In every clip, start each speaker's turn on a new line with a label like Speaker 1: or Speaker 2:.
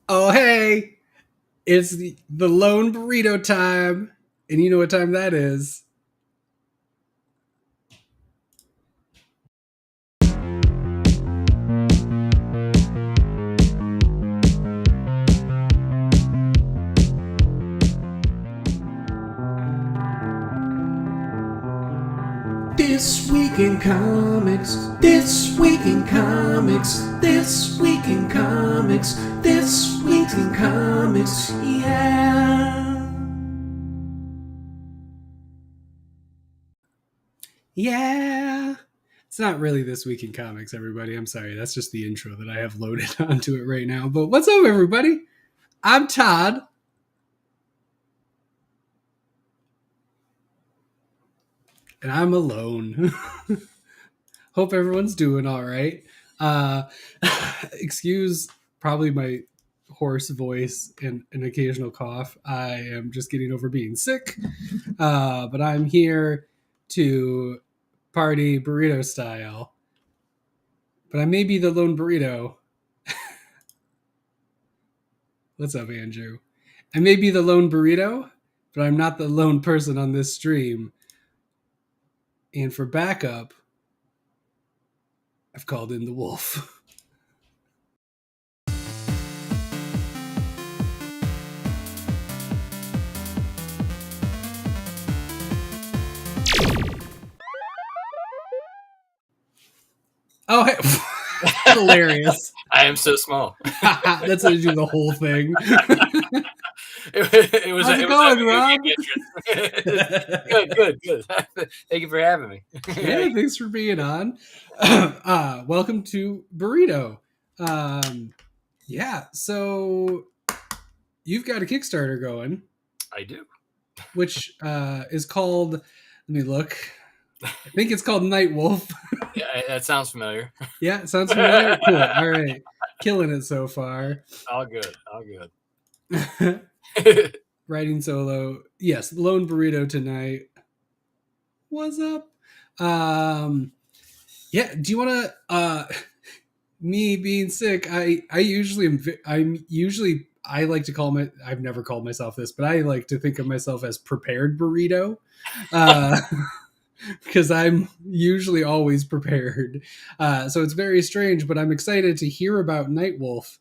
Speaker 1: Oh, hey, it's the lone burrito time. And you know what time that is. This week in comics, this week in comics, this week in comics, this week in comics, yeah. Yeah. It's not really This Week in Comics, everybody. I'm sorry. That's just the intro that I have loaded onto it right now. But what's up, everybody? I'm Todd. And I'm alone. Hope everyone's doing all right. Uh, excuse probably my hoarse voice and an occasional cough. I am just getting over being sick. But I'm here to party burrito style. But I may be the lone burrito. What's up, Andrew? I may be the lone burrito, but I'm not the lone person on this stream. And for backup, I've called in the wolf. Oh, hey. Hilarious.
Speaker 2: I am so small.
Speaker 1: That's how you do the whole thing.
Speaker 2: it was.
Speaker 1: How's it going, Rob?
Speaker 2: Good. Thank you for having me.
Speaker 1: Yeah, thanks for being on. Welcome to Burrito. Yeah, so you've got a Kickstarter going.
Speaker 2: I do.
Speaker 1: Which is called, let me look. I think it's called Night Wolf.
Speaker 2: Yeah, that sounds familiar.
Speaker 1: Yeah, it sounds familiar? Cool. All right. Killing it so far.
Speaker 2: All good.
Speaker 1: Writing solo. Yes, Lone Burrito tonight. What's up? Yeah, do you want to me being sick, I like to call I've never called myself this, but I like to think of myself as prepared burrito. Because I'm usually always prepared. So it's very strange, but I'm excited to hear about Nightwolf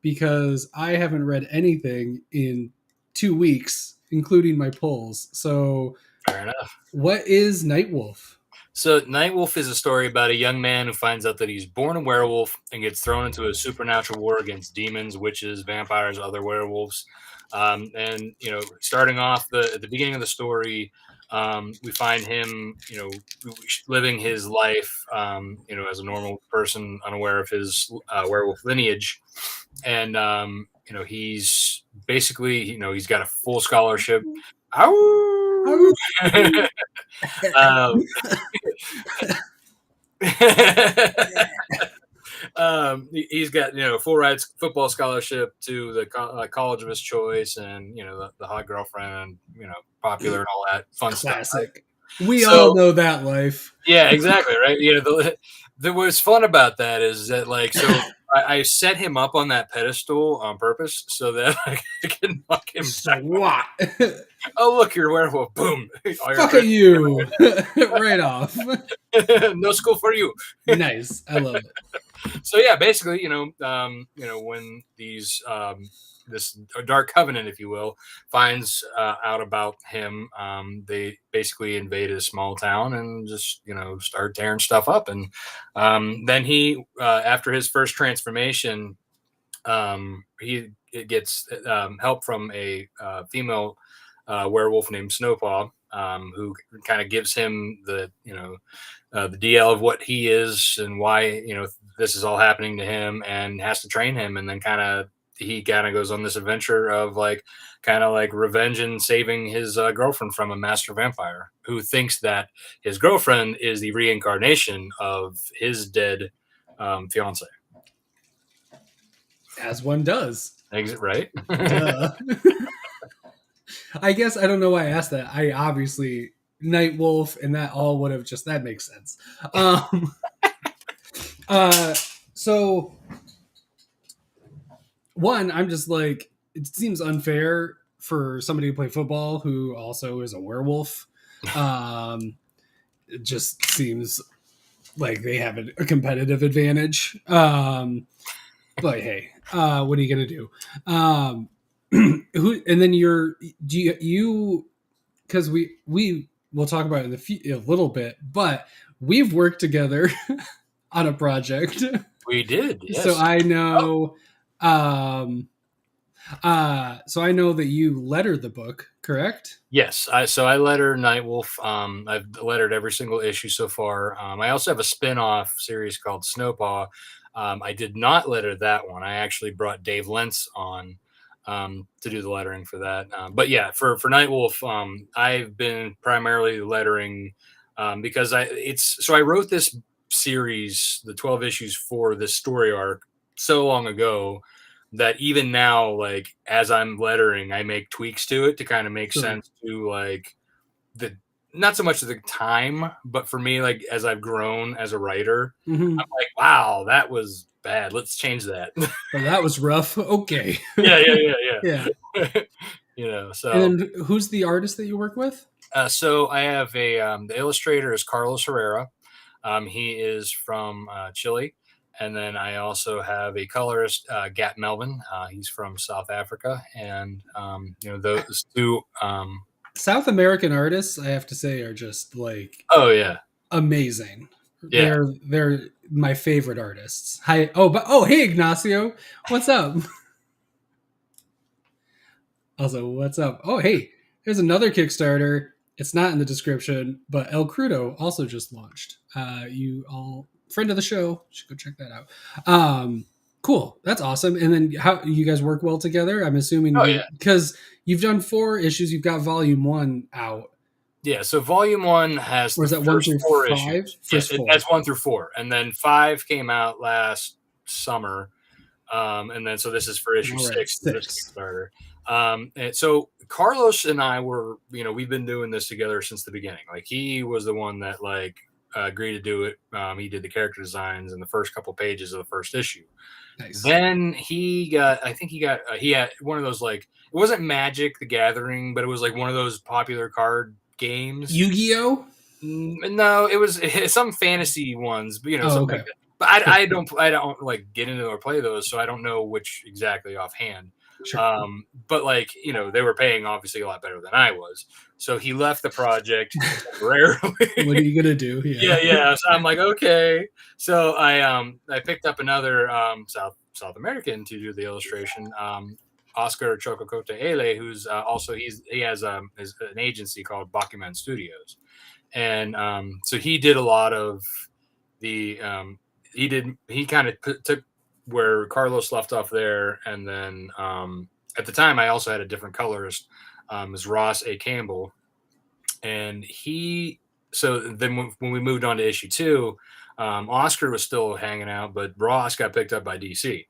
Speaker 1: because I haven't read anything in 2 weeks, including my pulls. So
Speaker 2: fair enough.
Speaker 1: What is Nightwolf?
Speaker 2: So Nightwolf is a story about a young man who finds out that he's born a werewolf and gets thrown into a supernatural war against demons, witches, vampires, other werewolves. And, starting off at the beginning of the story, we find him, living his life, as a normal person, unaware of his werewolf lineage. And, he's basically, he's got a full scholarship. Ow! He's got full rides football scholarship to the college of his choice, and the hot girlfriend, and popular and all that fun
Speaker 1: Classic
Speaker 2: stuff.
Speaker 1: Right? We all know that life.
Speaker 2: Yeah, exactly, right. What's fun about that is that I set him up on that pedestal on purpose so that I can knock him
Speaker 1: SWAT.
Speaker 2: Oh, look, you're a werewolf. Boom.
Speaker 1: Fuck you. Right off.
Speaker 2: No school for you.
Speaker 1: Nice. I love it.
Speaker 2: So yeah, basically, when these this dark covenant, if you will, finds out about him, they basically invade a small town and just start tearing stuff up. And then he, after his first transformation, he gets help from a female werewolf named Snowpaw, who kind of gives him the DL of what he is and why this is all happening to him, and has to train him, and then he goes on this adventure of revenge and saving his girlfriend from a master vampire who thinks that his girlfriend is the reincarnation of his dead fiance.
Speaker 1: As one does.
Speaker 2: Right?
Speaker 1: I guess I don't know why I asked that. I obviously Nightwolf and that all would have just, that makes sense. So one, I'm just like, it seems unfair for somebody to play football who also is a werewolf. It just seems like they have a competitive advantage. But hey, what are you gonna do? Who and then do you because we will talk about it in a little bit, but we've worked together on a project,
Speaker 2: We did,
Speaker 1: so
Speaker 2: yes.
Speaker 1: I
Speaker 2: Oh,
Speaker 1: know. So I know that you lettered the book, correct?
Speaker 2: yes. I letter Nightwolf. I've lettered every single issue so far. I also have a spin-off series called Snowpaw. I did not letter that one. I actually brought Dave Lentz on to do the lettering for that. But yeah, for Nightwolf, I've been primarily lettering because I wrote this series, the 12 issues for this story arc, so long ago that even now, like as I'm lettering, I make tweaks to it to kind of make
Speaker 1: Sure.
Speaker 2: sense to like the not so much of the time, but for me, like as I've grown as a writer,
Speaker 1: Mm-hmm.
Speaker 2: I'm like, wow, that was bad. Let's change that.
Speaker 1: Well, that was rough. Okay.
Speaker 2: Yeah, yeah,
Speaker 1: Yeah.
Speaker 2: yeah, yeah.
Speaker 1: And
Speaker 2: So
Speaker 1: then who's the artist that you work with?
Speaker 2: so I have a the illustrator is Carlos Herrera. He is from Chile. And then I also have a colorist, Gat Melvin. He's from South Africa, and those two.
Speaker 1: South American artists, I have to say, are just like
Speaker 2: Oh yeah,
Speaker 1: amazing.
Speaker 2: yeah.
Speaker 1: They're my favorite artists. Hi. Oh, hey Ignacio, what's up? Also, what's up? Oh, hey, there's another Kickstarter. It's not in the description, but El Crudo also just launched. You all friend of the show should go check that out. Cool, that's awesome. And then how you guys work well together? I'm assuming
Speaker 2: Oh yeah,
Speaker 1: because you've done 4 issues. You've got volume 1 out,
Speaker 2: yeah. So volume one has
Speaker 1: or
Speaker 2: the
Speaker 1: is that 1
Speaker 2: first
Speaker 1: through
Speaker 2: four
Speaker 1: 5?
Speaker 2: issues. Yeah,
Speaker 1: First 4.
Speaker 2: that's 1 through 4, and then five came out last summer. And then so this is for issue
Speaker 1: All right,
Speaker 2: six of this
Speaker 1: 6.
Speaker 2: Kickstarter. And so Carlos and I were, we've been doing this together since the beginning. Like he was the one that like agreed to do it. He did the character designs in the first couple pages of the first issue.
Speaker 1: Nice.
Speaker 2: Then I think he had one of those like it wasn't Magic the Gathering, but it was like one of those popular card games.
Speaker 1: Yu-Gi-Oh.
Speaker 2: No, it was some fantasy ones, but
Speaker 1: Oh,
Speaker 2: something
Speaker 1: okay.
Speaker 2: like that. But
Speaker 1: Sure,
Speaker 2: I don't like get into or play those, so I don't know which exactly offhand.
Speaker 1: sure.
Speaker 2: But like they were paying obviously a lot better than I was, so he left the project temporarily.
Speaker 1: What are you gonna do?
Speaker 2: Yeah,
Speaker 1: Yeah.
Speaker 2: yeah. So I'm like, okay. So I picked up another South American to do the illustration. Oscar Chococote Ele, who's also he has an agency called Bakuman Studios, and so he did a lot of the he kind of took where Carlos left off there, and then at the time I also had a different colorist, is Ross A. Campbell, and he so then when we moved on to issue 2, Oscar was still hanging out, but Ross got picked up by DC.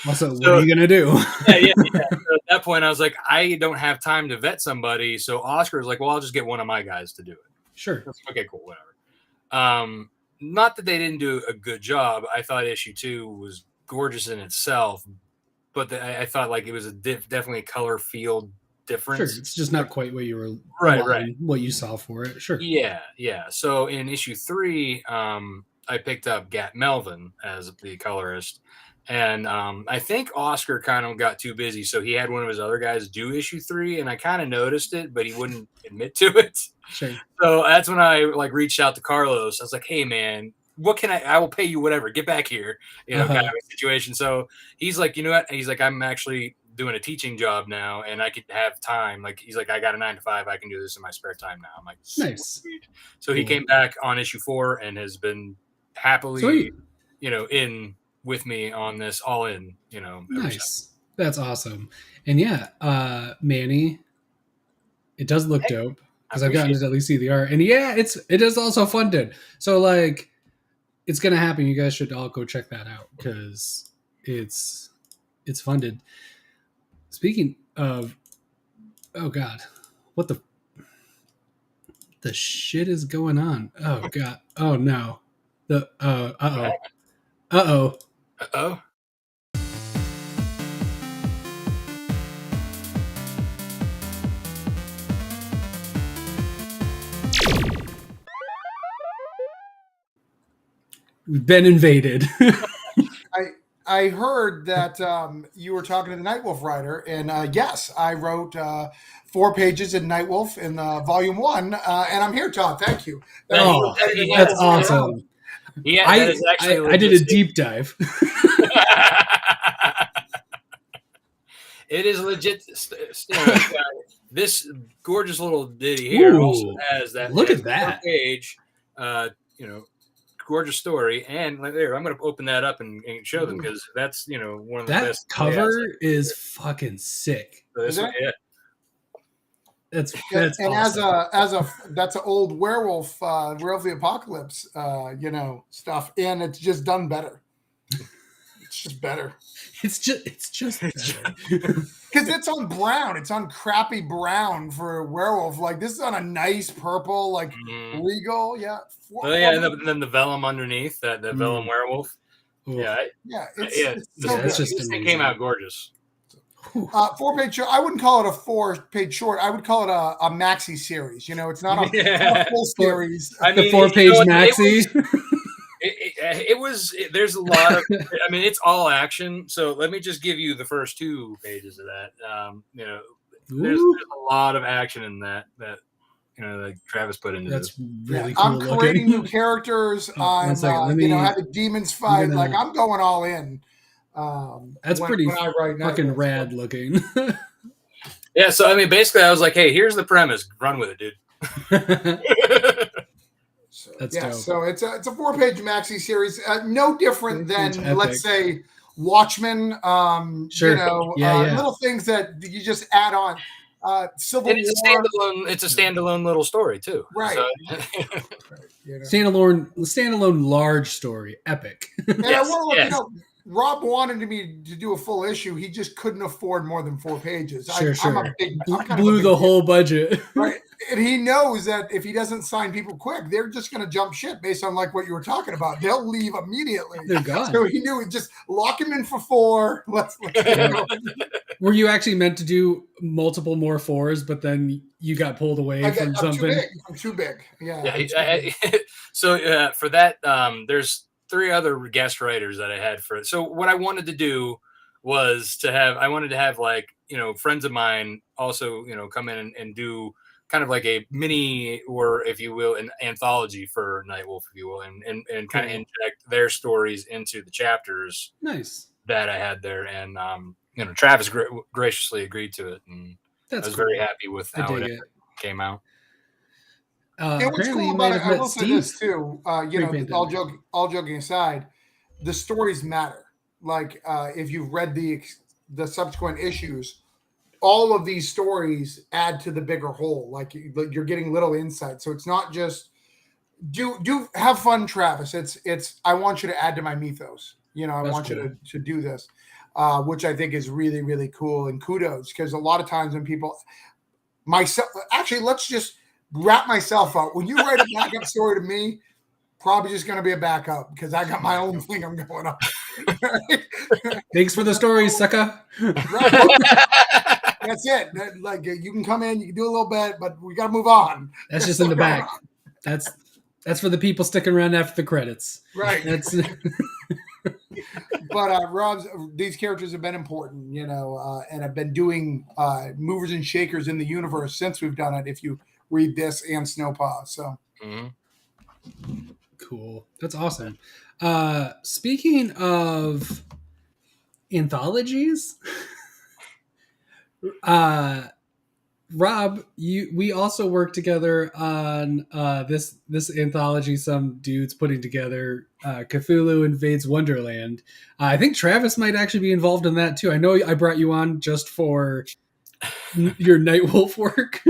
Speaker 1: Also, what are
Speaker 2: So
Speaker 1: you gonna do?
Speaker 2: yeah. So at that point, I was like, I don't have time to vet somebody. So Oscar was like, well, I'll just get one of my guys to do it.
Speaker 1: Sure.
Speaker 2: Okay, cool, whatever. Not that they didn't do a good job. I thought issue 2 was gorgeous in itself, but I thought like it was definitely a color field
Speaker 1: Sure.
Speaker 2: difference.
Speaker 1: It's just not quite what you were
Speaker 2: Right.
Speaker 1: what you saw for it. Sure.
Speaker 2: Yeah. So in issue 3, I picked up Gat Melvin as the colorist, and I think Oscar kind of got too busy, so he had one of his other guys do issue 3, and I kind of noticed it, but he wouldn't admit to it.
Speaker 1: Sure.
Speaker 2: So that's when I like reached out to Carlos. I was like, "Hey, man, what can I will pay you whatever. Get back here," kind of a situation. So he's like, you know what? He's like, I'm actually doing a teaching job now, and I could have time. Like he's like, I got a 9 to 5. I can do this in my spare time now. I'm like,
Speaker 1: Nice.
Speaker 2: sweet. So he
Speaker 1: Cool.
Speaker 2: came back on issue 4 and has been happily,
Speaker 1: Sweet.
Speaker 2: in with me on this all in, ever since.
Speaker 1: Nice. That's awesome. And yeah, Manny, it does look
Speaker 2: Hey,
Speaker 1: dope
Speaker 2: I
Speaker 1: because I've gotten
Speaker 2: appreciate
Speaker 1: to at least see the art. And yeah, it is also funded. So like it's gonna happen. You guys should all go check that out because it's funded. Speaking of, oh god, what the shit is going on? Oh god, oh no, the
Speaker 2: it.
Speaker 1: uh oh.
Speaker 2: Oh,
Speaker 1: We've been invaded.
Speaker 3: I heard that you were talking to the Nightwolf writer, and yes, I wrote 4 pages in Nightwolf in Volume 1, and I'm here, Todd. Thank you.
Speaker 1: Oh, that's awesome.
Speaker 2: Yeah, that is actually
Speaker 1: I did a deep dive.
Speaker 2: It is legit. This gorgeous little ditty here also has that.
Speaker 1: Look at that
Speaker 2: page. Gorgeous story, and there I'm going to open that up and show them because that's one of the best.
Speaker 1: That cover is fucking sick.
Speaker 2: So this one, yeah.
Speaker 1: That's
Speaker 3: and
Speaker 1: awesome.
Speaker 3: as a that's an old werewolf, Werewolf the Apocalypse, stuff, and it's just done better. It's just better.
Speaker 1: It's just better.
Speaker 3: Because it's on brown. It's on crappy brown for a werewolf. Like this is on a nice purple, like regal. Yeah.
Speaker 2: And then the vellum underneath that the vellum werewolf.
Speaker 3: Ooh.
Speaker 2: Yeah.
Speaker 3: It's so
Speaker 1: that's just
Speaker 2: this thing came out gorgeous.
Speaker 3: 4-page short. I wouldn't call it a 4-page short. I would call it a maxi series. It's not a full series.
Speaker 1: The 4-page maxi.
Speaker 2: There's a lot of, it's all action. So let me just give you the first 2 pages of that. There's a lot of action in that like Travis put into
Speaker 1: That's
Speaker 2: this.
Speaker 1: really cool.
Speaker 3: I'm creating new characters. I'm having demons fight. Like I'm going all in.
Speaker 1: That's pretty fucking rad looking.
Speaker 2: Yeah, so basically I was like, hey, here's the premise. Run with it, dude.
Speaker 1: That's dope.
Speaker 3: So it's a 4-page maxi series, no different than let's say Watchmen.
Speaker 1: Sure.
Speaker 3: Little things that you just add on. Civil War.
Speaker 2: It's a standalone little story too.
Speaker 3: Right.
Speaker 2: So,
Speaker 1: Standalone large story, epic.
Speaker 3: And I want to let Rob wanted me to do a full issue. He just couldn't afford more than 4 pages.
Speaker 1: Sure.
Speaker 3: I'm
Speaker 1: blew the whole budget.
Speaker 3: Right. And he knows that if he doesn't sign people quick, they're just going to jump ship based on like what you were talking about. They'll leave immediately.
Speaker 1: They're gone.
Speaker 3: So he knew just lock him in for 4. Let's go.
Speaker 1: Were you actually meant to do multiple more 4s, but then you got pulled away from something?
Speaker 3: I'm too big.
Speaker 2: So for that, there's 3 other guest writers that I had for it. So what I wanted to do was I wanted to have like, friends of mine also, come in and do kind of like a mini, or if you will, an anthology for Nightwolf, if you will, and kind of inject their stories into the chapters.
Speaker 1: Nice.
Speaker 2: That I had there. And, Travis graciously agreed to it. And I was very happy with how it came out.
Speaker 3: What's cool about it, I will say this too. All joking aside, the stories matter. Like if you've read the subsequent issues, all of these stories add to the bigger whole. Like you're getting little insight. So it's not just do have fun, Travis. It's I want you to add to my mythos. I want you to do this, which I think is really, really cool. And kudos, because a lot of times when people let's just wrap myself up. When you write a backup story to me, probably just going to be a backup because I got my own thing I'm going on.
Speaker 1: Thanks for the story, sucker.
Speaker 3: Right. That's it. Like you can come in, you can do a little bit, but we got to move on.
Speaker 1: That's just in the back. That's for the people sticking around after the credits.
Speaker 3: Right.
Speaker 1: That's.
Speaker 3: But Rob's, these characters have been important, and I've been doing movers and shakers in the universe since we've done it. If you read this and Snowpaw, so
Speaker 1: cool. That's awesome. Speaking of anthologies, Rob, we also worked together on this anthology. Some dudes putting together Cthulhu Invades Wonderland. I think Travis might actually be involved in that too. I know I brought you on just for your Nightwolf work.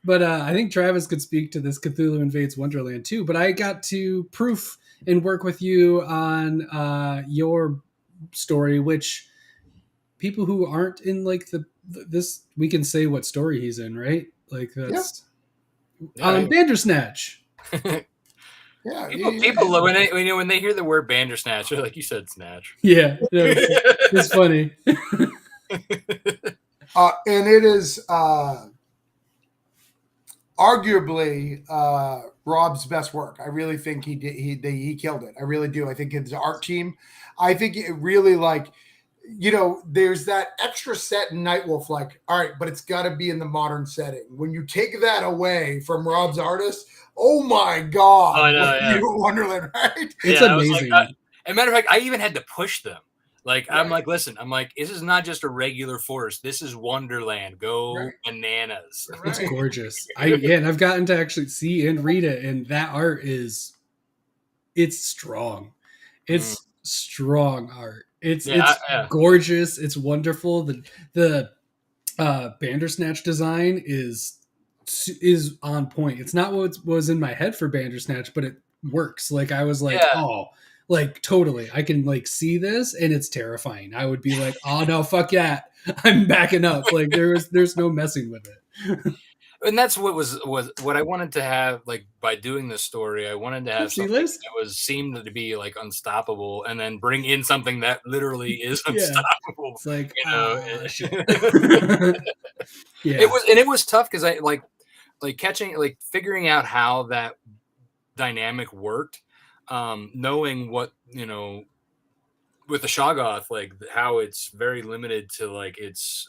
Speaker 1: But I think Travis could speak to this Cthulhu Invades Wonderland too. But I got to proof and work with you on your story, which people who aren't in like this, we can say what story he's in, right? Like that's Bandersnatch.
Speaker 3: Yeah,
Speaker 2: people when they hear the word Bandersnatch, they're like, you said snatch.
Speaker 1: Yeah, it's funny.
Speaker 3: And it is arguably Rob's best work. I really think he did. He killed it. I really do. I think his art team. I think it really there's that extra set in Nightwolf. Like, all right, but it's got to be in the modern setting. When you take that away from Rob's artist, oh my god!
Speaker 2: Oh, I know, yeah.
Speaker 3: Wonderland, right?
Speaker 1: It's amazing.
Speaker 2: As a matter of fact, I even had to push them. Like, right. I'm like, listen, this is not just a regular forest. This is Wonderland. Go bananas.
Speaker 1: Right. It's gorgeous. And I've gotten to actually see and read it, and that art it's strong. It's strong art. It's gorgeous. It's wonderful. The Bandersnatch design is on point. It's not what was in my head for Bandersnatch, but it works. Like, I was like, oh. Like, totally. I can, like, see this, and it's terrifying. I would be like, oh, no, fuck yeah. I'm backing up. Like, there's no messing with it.
Speaker 2: And that's what was what I wanted to have, like, by doing this story. I wanted to have something that seemed to be, like, unstoppable, and then bring in something that literally is unstoppable.
Speaker 1: It's like, shit.
Speaker 2: It was tough because I, like figuring out how that dynamic worked. Knowing what, with the Shoggoth, like, how it's very limited to, like, it's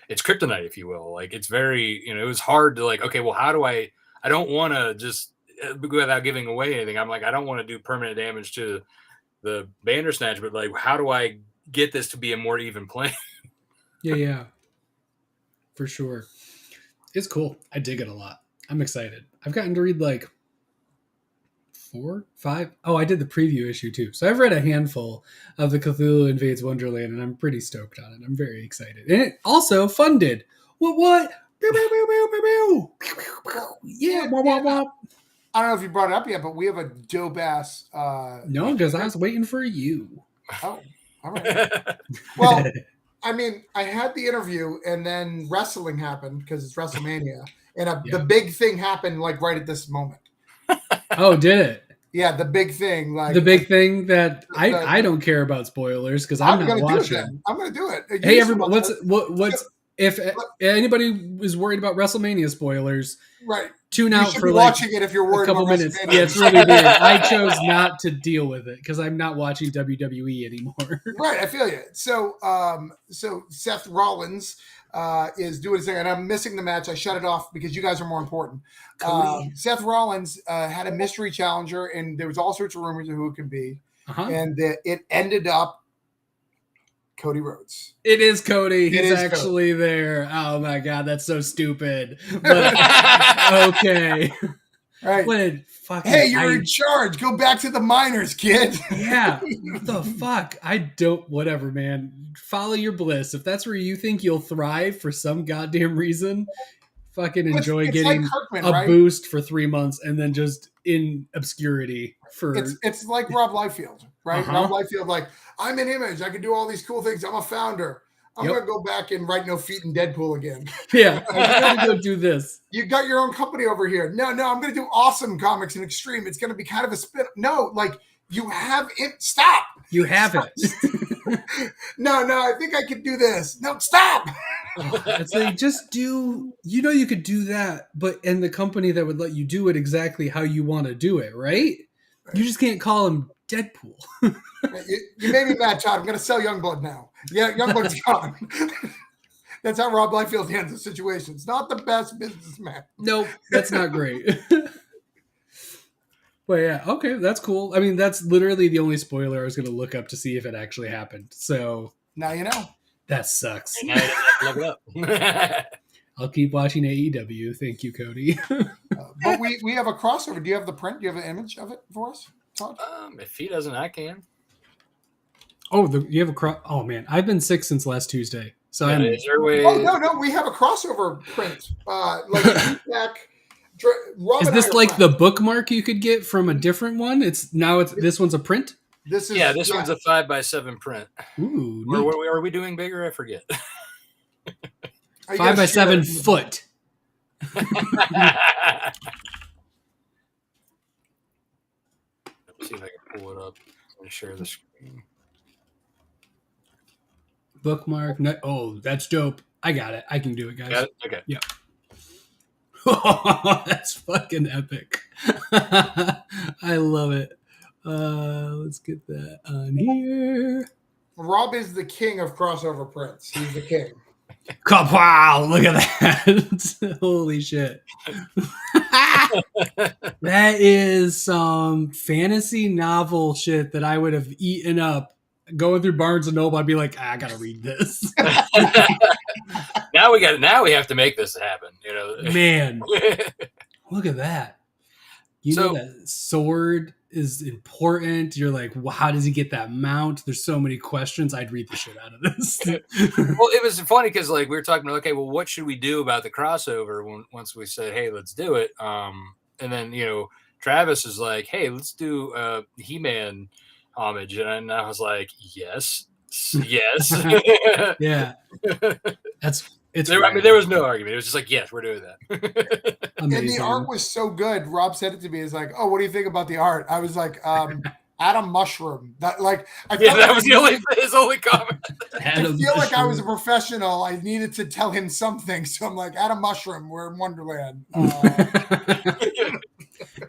Speaker 2: kryptonite, if you will. Like, it's very, it was hard to, like, okay, well, how do I don't want to just, without giving away anything, I'm like, I don't want to do permanent damage to the Bandersnatch, but, like, how do I get this to be a more even play?
Speaker 1: Yeah. For sure. It's cool. I dig it a lot. I'm excited. I've gotten to read, like, 4, 5. Oh, I did the preview issue too. So I've read a handful of the Cthulhu Invades Wonderland, and I'm pretty stoked on it. I'm very excited. And it also funded. What? Yeah.
Speaker 3: I don't know if you brought it up yet, but we have a dope ass.
Speaker 1: No, because I was waiting for you.
Speaker 3: Oh, all right. Well, I mean, I had the interview, and then wrestling happened because it's WrestleMania, and the big thing happened, like, right at this moment.
Speaker 1: Oh, did it?
Speaker 3: Yeah, the big thing, like
Speaker 1: the big thing that I don't care about spoilers because I'm not watching.
Speaker 3: I'm going to do it.
Speaker 1: Hey, everybody, what's if anybody is worried about WrestleMania spoilers?
Speaker 3: Right.
Speaker 1: Tune out for
Speaker 3: watching it if you're worried
Speaker 1: a couple
Speaker 3: about
Speaker 1: minutes. Yeah, it's really weird. I chose not to deal with it because I'm not watching WWE anymore.
Speaker 3: Right, I feel you. So Seth Rollins is doing his thing, and I'm missing the match. I shut it off because you guys are more important. Seth Rollins had a mystery challenger, and there was all sorts of rumors of who it could be, and it ended up Cody Rhodes.
Speaker 1: It is Cody. He's actually Cody. There. Oh my god, that's so stupid. But, okay.
Speaker 3: Right. Hey, you're in charge. Go back to the minors, kid.
Speaker 1: Yeah. What the fuck? Whatever, man. Follow your bliss. If that's where you think you'll thrive for some goddamn reason, fucking enjoy getting like Kirkman, boost for 3 months and then just in obscurity for.
Speaker 3: It's like Rob Liefeld, right? Rob Liefeld, like, I'm an Image. I can do all these cool things. I'm a founder. I'm going to go back and write No Feet in Deadpool again.
Speaker 1: Yeah, I'm going to go do this.
Speaker 3: You got your own company over here. No, I'm going to do Awesome Comics and Extreme. It's going to be kind of a spin. No, like, you have it. Stop.
Speaker 1: You have it.
Speaker 3: No, I think I could do this. No, stop.
Speaker 1: It's like, just do, you could do that, but in the company that would let you do it exactly how you want to do it, right? You just can't call him Deadpool.
Speaker 3: You made me mad, Todd. I'm going to sell Youngblood now. Yeah, Youngblood's gone. That's how Rob Liefeld handles situations. Not the best businessman.
Speaker 1: Nope, that's not great. But yeah, okay, that's cool. I mean, that's literally the only spoiler I was going to look up to see if it actually happened. So
Speaker 3: now you know.
Speaker 1: That sucks.
Speaker 2: Now you have to look it up.
Speaker 1: I'll keep watching AEW. Thank you, Cody.
Speaker 3: But we have a crossover. Do you have the print? Do you have an image of it for us, Todd?
Speaker 2: If he doesn't, I can.
Speaker 1: Oh, you have a Oh man, I've been sick since last Tuesday. So
Speaker 2: is there a way?
Speaker 3: Oh no, we have a crossover print. Back.
Speaker 1: Is this like the bookmark you could get from a different one? This one's a print.
Speaker 3: This
Speaker 2: one's a 5x7 print.
Speaker 1: Ooh,
Speaker 2: are we doing bigger? I forget.
Speaker 1: 5x7 foot.
Speaker 2: Let's see if I can pull it up and share the screen.
Speaker 1: Bookmark. Oh, that's dope. I got it. I can do it, guys.
Speaker 2: Got it? Okay.
Speaker 1: Yep. Oh, that's fucking epic. I love it. Let's get that on here.
Speaker 3: Rob is the king of crossover prints. He's the king.
Speaker 1: Wow, look at that. Holy shit. That is some fantasy novel shit that I would have eaten up. Going through Barnes and Noble, I'd be like, I gotta read this.
Speaker 2: Now we have to make this happen. You know,
Speaker 1: man, look at that. You know that sword is important. You're like, well, how does he get that mount? There's so many questions. I'd read the shit out of this.
Speaker 2: Well, it was funny because like we were talking about, okay, well, what should we do about the crossover once we said, hey, let's do it. And then Travis is like, hey, let's do He-Man homage, and I was like, yes.
Speaker 1: Yeah, it's
Speaker 2: there, I mean, there was no argument. It was just like, yes, we're doing that.
Speaker 3: And the art was so good. Rob said it to me. He's like, oh, what do you think about the art? I was like, Adam Mushroom. That
Speaker 2: that was his only comment.
Speaker 3: I feel like I was a professional. I needed to tell him something. So I'm like, Adam Mushroom, we're in Wonderland.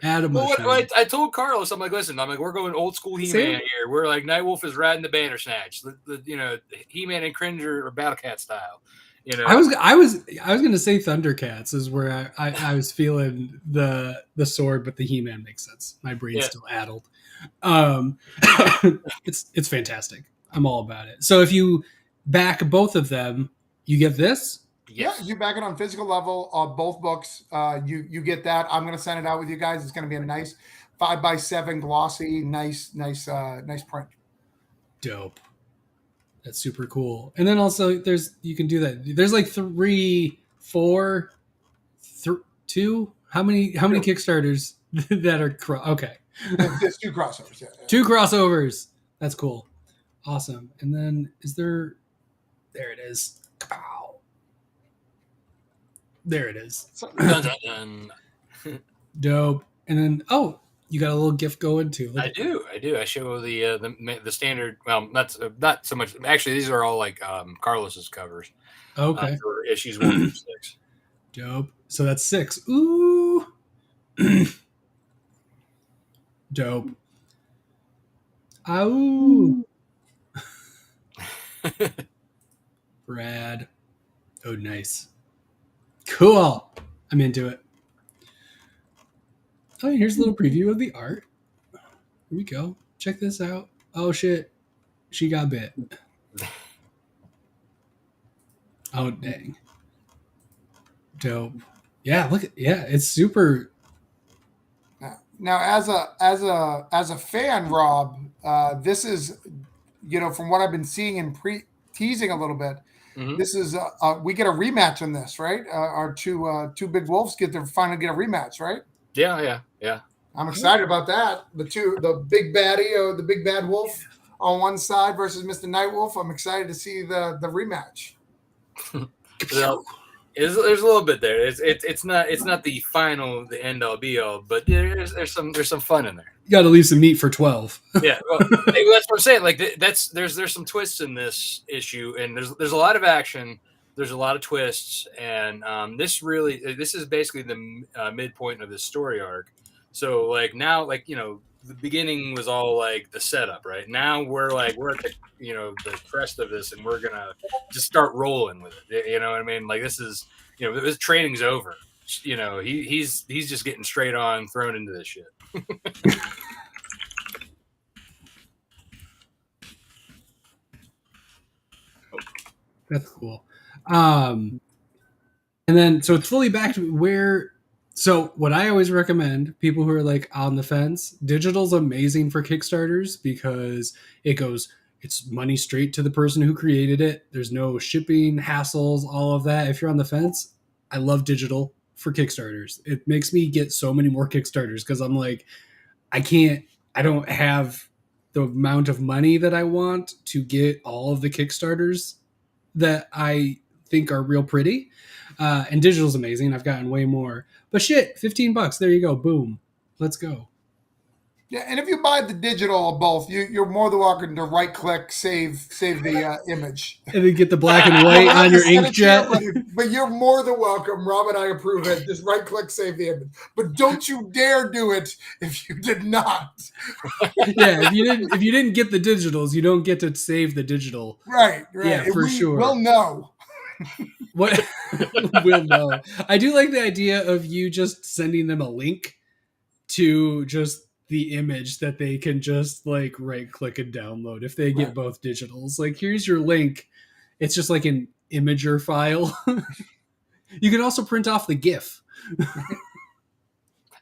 Speaker 1: Adam
Speaker 2: Mushroom. I told Carlos, I'm like, listen, we're going old school He-Man here. We're like, Nightwolf is riding the Bandersnatch. He-Man and Cringer or Battle Cat style.
Speaker 1: I was gonna say Thundercats is where I was feeling the sword, but the He-Man makes sense. My brain's still addled. It's fantastic. I'm all about it. So if you back both of them, you get this.
Speaker 3: Yes. Yeah, you back it on physical level. Both books, you get that. I'm gonna send it out with you guys. It's gonna be a nice 5x7 glossy, nice print.
Speaker 1: Dope. That's super cool. And then also you can do that. There's like 3, 4, 2. How many Kickstarters that are okay?
Speaker 3: There's 2 crossovers. Yeah.
Speaker 1: 2 crossovers. That's cool. Awesome. And then there it is. Wow. There it is. Dope. And then you got a little gift going too.
Speaker 2: I do. I show the standard. Well, not so much. Actually, these are all like Carlos's covers.
Speaker 1: Okay.
Speaker 2: For issues 1 through 6.
Speaker 1: Dope. So that's 6. Ooh. Dope. Ow. Rad. Oh, nice. Cool. I'm into it. Oh, here's a little preview of the art. Here we go. Check this out. Oh, shit. She got bit. Oh, dang. Dope. Yeah, it's super.
Speaker 3: Now, as a fan, Rob, this is, from what I've been seeing and teasing a little bit, this is we get a rematch on this, right? Our two big wolves finally get a rematch, right?
Speaker 2: Yeah.
Speaker 3: I'm excited about that. The big baddie, the big bad wolf on one side versus Mr. Nightwolf. I'm excited to see the rematch.
Speaker 2: There's a little bit there. It's not the final, the end all be all, but there's some fun in there.
Speaker 1: You got to leave some meat for 12.
Speaker 2: Yeah, well, that's what I'm saying. Like there's some twists in this issue, and there's a lot of action. There's a lot of twists, and this is basically the midpoint of this story arc. So now the beginning was all like the setup, right? Now we're at the the crest of this, and we're gonna just start rolling with it. You know what I mean? Like this is this training's over. He's just getting straight on thrown into this shit.
Speaker 1: That's cool. And then so it's fully back to where. So what I always recommend people who are like on the fence, digital's amazing for Kickstarters because it's money straight to the person who created it. There's no shipping hassles, all of that. If you're on the fence, I love digital for Kickstarters. It makes me get so many more Kickstarters because I'm like, I don't have the amount of money that I want to get all of the Kickstarters that I think are real pretty. And digital's amazing. I've gotten way more. But shit, $15. There you go. Boom. Let's go.
Speaker 3: Yeah, and if you buy the digital of both, you're more than welcome to right click, save the image,
Speaker 1: and then get the black and white on your inkjet.
Speaker 3: But you're more than welcome. Rob and I approve it. Just right click, save the image. But don't you dare do it if you did not.
Speaker 1: Yeah, if you didn't get the digitals, you don't get to save the digital.
Speaker 3: Right.
Speaker 1: Yeah, for sure.
Speaker 3: We'll know.
Speaker 1: What we'll know. I do like the idea of you just sending them a link to just the image that they can just like right click and download if they get both digitals. Like, here's your link. It's just like an imager file. You can also print off the GIF.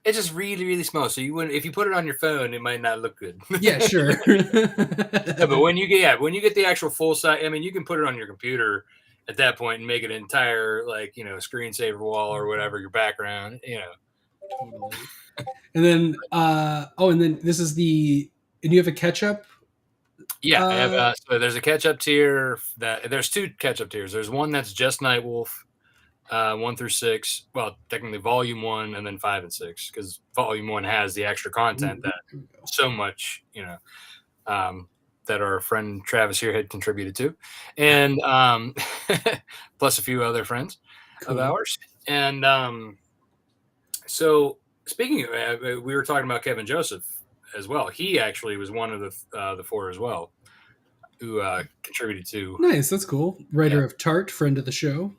Speaker 2: It's just really, really small. So if you put it on your phone, it might not look good.
Speaker 1: Yeah, sure.
Speaker 2: But when you get the actual full size, I mean, you can put it on your computer at that point and make it an entire screensaver wall or whatever your background.
Speaker 1: Totally. And then and then this is and you have a catch-up.
Speaker 2: Yeah, I have, so there's a catch-up tier there's two catch-up tiers. There's one that's just Nightwolf, 1 through 6. Well, technically Volume 1 and then 5 and 6, because Volume 1 has the extra content that so much, that our friend Travis here had contributed to, and plus a few other friends of ours. And so speaking of, we were talking about Kevin Joseph as well. He actually was one of the 4 as well who contributed to.
Speaker 1: Nice, that's cool. Writer of Tart, friend of the show.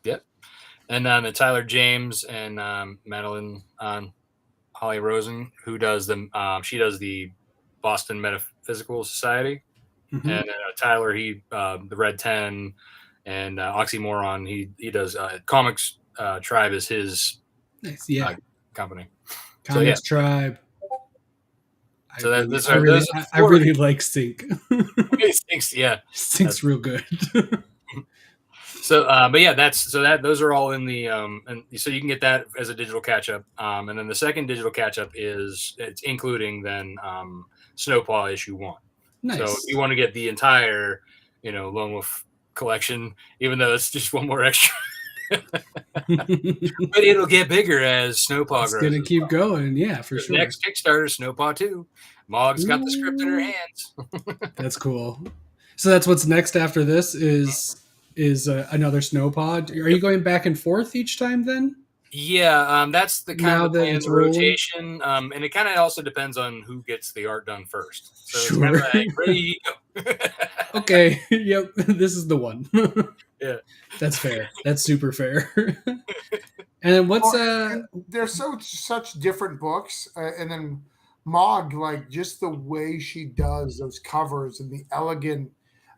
Speaker 2: Yep. And then Tyler James and Madeline Holly Rosen, who does she does the Boston Metaphysical Society. Mm-hmm. And Tyler, he the Red 10 and Oxymoron, he does Comics Tribe is his company.
Speaker 1: Comics Tribe.
Speaker 2: So
Speaker 1: I really like Sync.
Speaker 2: Sync's, yeah,
Speaker 1: Sync's real good.
Speaker 2: So, but yeah, those are all in the and so you can get that as a digital catch up. And then the second digital catch up it's including then Snowpaw issue 1. Nice. So if you want to get the entire, Lone Wolf collection, even though it's just one more extra. But it'll get bigger as Snowpaw grows.
Speaker 1: It's gonna keep going, yeah, for sure.
Speaker 2: Next Kickstarter, Snowpaw 2. Mog's got the script in her hands.
Speaker 1: That's cool. So that's what's next after this is another Snowpaw. Are you going back and forth each time then?
Speaker 2: Yeah, that's the kind of plan, the rotation, and it kind of also depends on who gets the art done first. So
Speaker 1: sure.
Speaker 2: It's kind of like, ready, go.
Speaker 1: Okay, yep, this is the one.
Speaker 2: Yeah,
Speaker 1: that's fair. That's super fair. And what's
Speaker 3: They're such different books, and then Mog, like just the way she does those covers and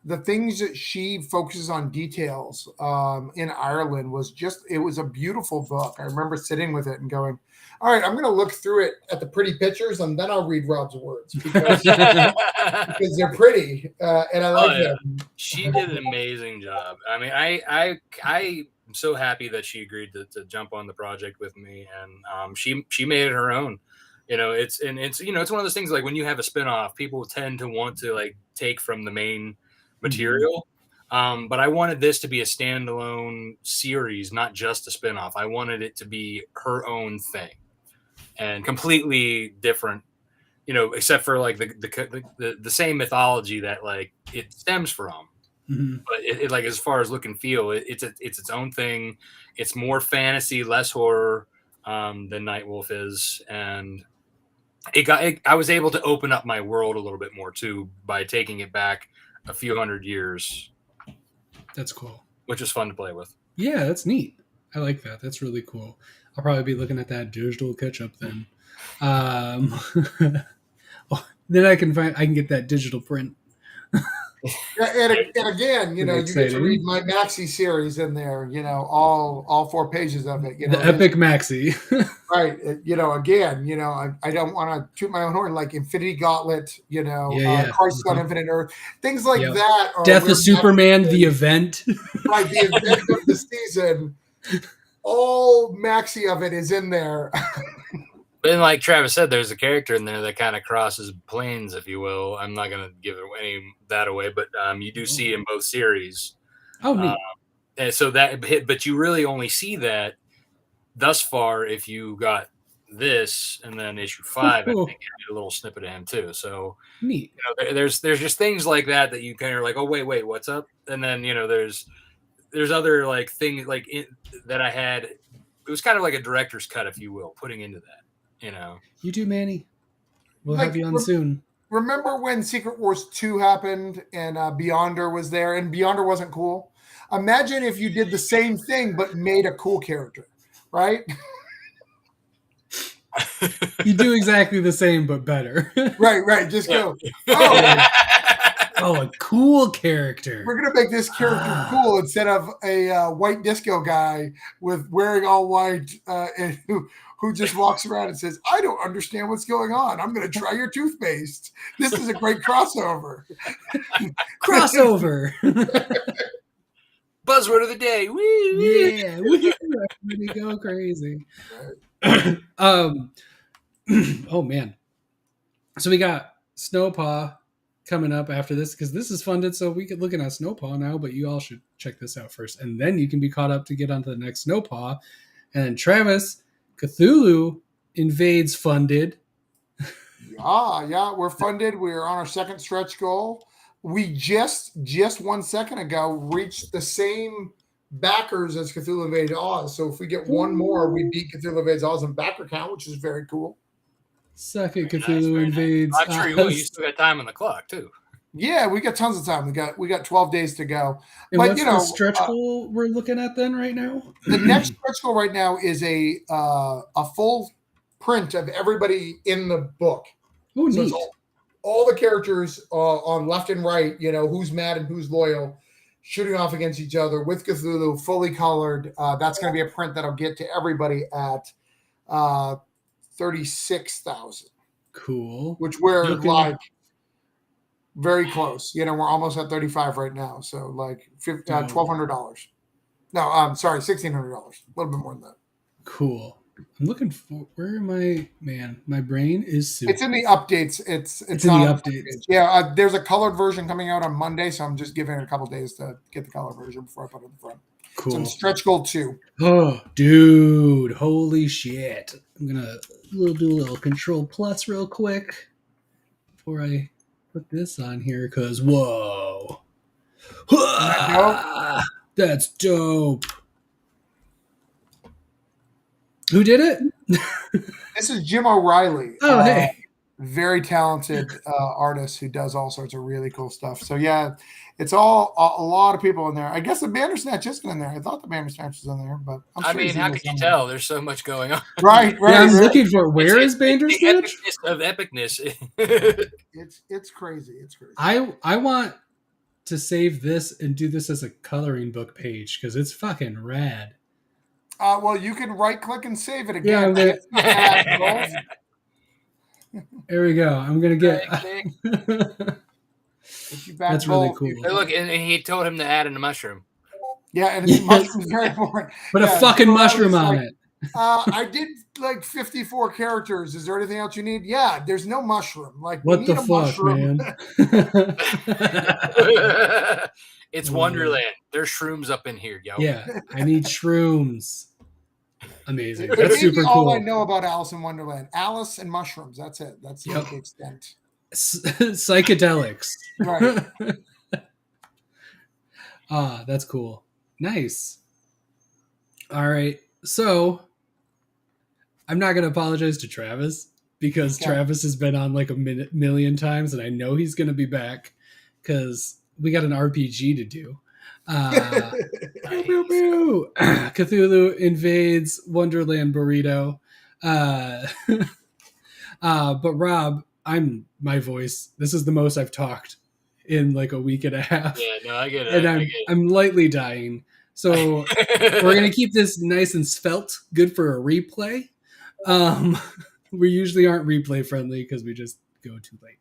Speaker 3: the things that she focuses on details in Ireland it was a beautiful book. I remember sitting with it and going, all right, I'm going to look through it at the pretty pictures and then I'll read Rob's words because they're pretty and I like them.
Speaker 2: She did an amazing job. I mean, I'm so happy that she agreed to jump on the project with me, and she made it her own. It's one of those things, like when you have a spinoff, people tend to want to like take from the main material. But I wanted this to be a standalone series, not just a spinoff. I wanted it to be her own thing and completely different, except for like the same mythology that like it stems from. Mm-hmm. But it like, as far as look and feel, it's its own thing. It's more fantasy, less horror than Nightwolf is. And I was able to open up my world a little bit more too by taking it back a few hundred years.
Speaker 1: That's cool.
Speaker 2: Which is fun to play with.
Speaker 1: Yeah, that's neat. I like that. That's really cool. I'll probably be looking at that digital catch-up then. Then I can get that digital print.
Speaker 3: And again, you get to read my maxi series in there. All 4 pages of it.
Speaker 1: The epic maxi.
Speaker 3: Right. Again, I don't want to toot my own horn, like Infinity Gauntlet. Crisis on Infinite Earth, things like that.
Speaker 1: Death of Superman, the event.
Speaker 3: Right, the event of the season. All maxi of it is in there.
Speaker 2: But like Travis said, there's a character in there that kind of crosses planes, if you will. I'm not going to give that away, but you do see in both series.
Speaker 1: Oh, neat.
Speaker 2: And so but you really only see that thus far if you got this, and then issue 5, I think, a little snippet of him too. So
Speaker 1: neat.
Speaker 2: There's just things like that you kind of like, oh wait, what's up? And then there's other like things like that I had. It was kind of like a director's cut, if you will, putting into that.
Speaker 1: You too, Manny. We'll have you on soon.
Speaker 3: Remember when Secret Wars 2 happened and Beyonder was there, and Beyonder wasn't cool? Imagine if you did the same thing but made a cool character, right?
Speaker 1: You do exactly the same but better.
Speaker 3: Right. Just go.
Speaker 1: Oh, a cool character.
Speaker 3: We're gonna make this character cool instead of a white disco guy with wearing all white and who just walks around and says, "I don't understand what's going on. I'm going to try your toothpaste. This is a great crossover."
Speaker 1: Crossover.
Speaker 2: Buzzword of the day. Woo,
Speaker 1: yeah, we go crazy. Oh man. So we got Snowpaw coming up after this, because this is funded, so we could looking at Snowpaw now, but you all should check this out first, and then you can be caught up to get onto the next Snowpaw. And then Travis, Cthulhu Invades funded.
Speaker 3: Yeah, we're funded. We're on our second stretch goal. We just 1 second ago reached the same backers as Cthulhu Invades Oz. So if we get one more, we beat Cthulhu Invades Oz in backer count, which is very cool.
Speaker 1: Second Cthulhu Invades.
Speaker 2: I'm sure you will. You still got time on the clock too.
Speaker 3: Yeah, we got tons of time. We got 12 days to go.
Speaker 1: And but what's the stretch goal we're looking at then right now?
Speaker 3: The next stretch goal right now is a full print of everybody in the book.
Speaker 1: Oh, so neat.
Speaker 3: All the characters on left and right, who's mad and who's loyal, shooting off against each other with Cthulhu, fully colored. That's going to be a print that'll get to everybody at 36,000.
Speaker 1: Cool.
Speaker 3: Which we're like very close. We're almost at 35 right now. So like $1,200. No, I'm sorry, $1,600. A little bit more than that.
Speaker 1: Cool. I'm looking for where am I? Man, my brain is super.
Speaker 3: It's in the updates. It's in the updates. Yeah, there's a colored version coming out on Monday, so I'm just giving it a couple days to get the color version before I put it in the front.
Speaker 1: Cool.
Speaker 3: So stretch goal 2.
Speaker 1: Oh, dude, holy shit! I'm gonna do a little Control Plus real quick before I put this on here, because whoa, that's dope. Who did it?
Speaker 3: This is Jim O'Reilly.
Speaker 1: Oh, hey.
Speaker 3: Very talented artist who does all sorts of really cool stuff. So, yeah, it's all a lot of people in there. I guess the Bandersnatch isn't in there. I thought the Bandersnatch was in there, but
Speaker 2: I'm sure how could you tell? There's so much going on.
Speaker 3: Right.
Speaker 1: Yeah, I'm looking for where is Bandersnatch?
Speaker 2: The epicness.
Speaker 3: It's crazy. It's crazy.
Speaker 1: I want to save this and do this as a coloring book page because it's fucking rad.
Speaker 3: Well, you can right-click and save it again. Yeah,
Speaker 1: there we go. I'm gonna get.
Speaker 3: That's
Speaker 1: really cool.
Speaker 2: Hey, look, and he told him to add in a mushroom.
Speaker 3: Yeah, and the mushroom is very important.
Speaker 1: Put a fucking mushroom on it.
Speaker 3: I did like 54 characters. Is there anything else you need? Yeah, there's no mushroom. Like,
Speaker 1: what the fuck, man?
Speaker 2: It's Wonderland. There's shrooms up in here, yo.
Speaker 1: Yeah, I need shrooms. Amazing. That's super cool.
Speaker 3: All I know about Alice in Wonderland. Alice and mushrooms. That's it. That's the extent.
Speaker 1: Psychedelics.
Speaker 3: Right.
Speaker 1: That's cool. Nice. All right. So I'm not going to apologize to Travis because Travis has been on like a million times and I know he's going to be back because we got an RPG to do. Cthulhu Invades Wonderland Burrito. But Rob, my voice. This is the most I've talked in like a week and a half.
Speaker 2: Yeah, no, I get it.
Speaker 1: And I'm lightly dying. So we're gonna keep this nice and svelte, good for a replay. We usually aren't replay friendly because we just go too late.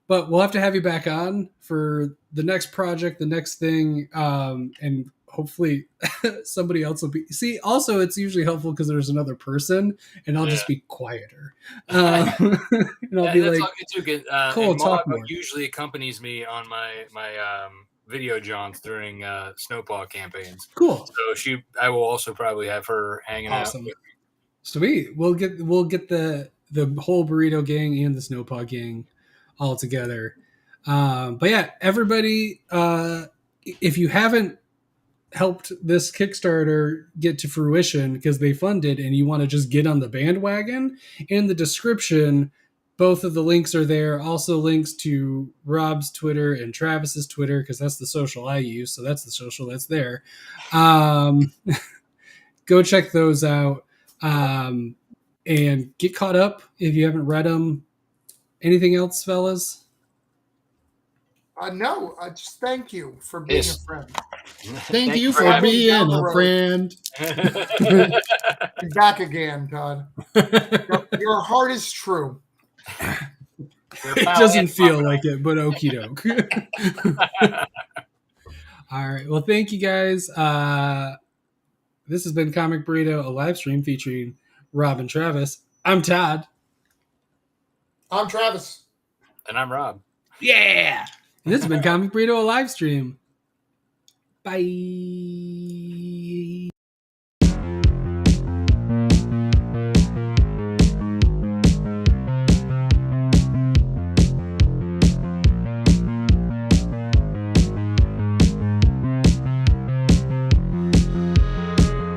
Speaker 1: But we'll have to have you back on for the next project, the next thing, and hopefully somebody else will be. See, also it's usually helpful because there's another person, and I'll just be quieter. And I'll be like,
Speaker 2: "Cool, talk more." Usually accompanies me on my video jaunts during Snowpaw campaigns.
Speaker 1: Cool.
Speaker 2: So I will also probably have her hanging out.
Speaker 1: Sweet. We'll get the whole Burrito gang and the Snowpaw gang all together. But yeah, everybody, if you haven't helped this Kickstarter get to fruition because they funded and you want to just get on the bandwagon, in the description, both of the links are there. Also links to Rob's Twitter and Travis's Twitter, because that's the social I use. So that's the social that's there. Go check those out. And get caught up if you haven't read them. Anything else, fellas?
Speaker 3: No, just thank you for being a friend.
Speaker 4: Thank you for being a friend.
Speaker 3: You're back again, Todd. Your heart is true.
Speaker 1: It doesn't feel like it, but okie doke. All right. Well, thank you guys. This has been Comic Burrito, a live stream featuring Rob and Travis. I'm Todd.
Speaker 3: I'm Travis.
Speaker 2: And I'm Rob.
Speaker 1: Yeah. And this has been Comic Burrito, a live stream. Bye.